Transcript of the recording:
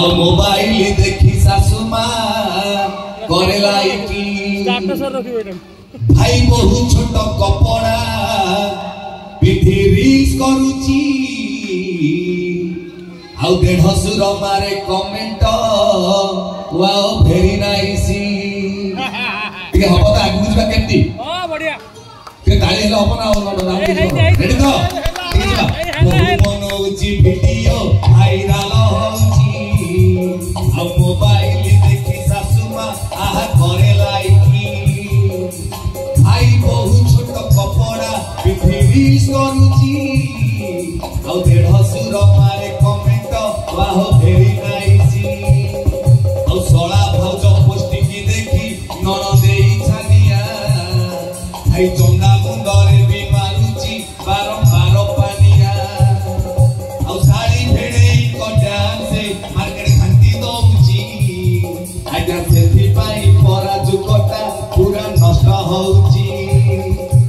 ଆଉ ମୋବାଇଲ ଦେଖି ଶାଶୁ ମା करे लाइकी भाई बहु छोट कपड़ा पिठी रील्स करूची आउ देढसुर मारे कमेंट वाओ वेरी नाइस ठीक हबो त आगु बुझबा केमती हां बढ़िया के ताली हेला हबो ना रेडी तो ठीक बा बहु बनौची वीडियो भाइराल होची आ मोबाइल देखि सासु मा आहा करे लाइकी भाई बहु छोट कपड़ा पिठी रील्स करूची आउ देढसुर मारे कमेंट वाओ वेरी नाइस आउ सोला भाउज पोस्टिंग की देखि नन देई छानिया भाई चंदा मुंडरे भी मारुची बारंबार पानिया आउ साड़ी भेड़े को डांस मार्केट खांती दउची आजा सेथि पाई परा जुकटा पूरा नष्ट होउची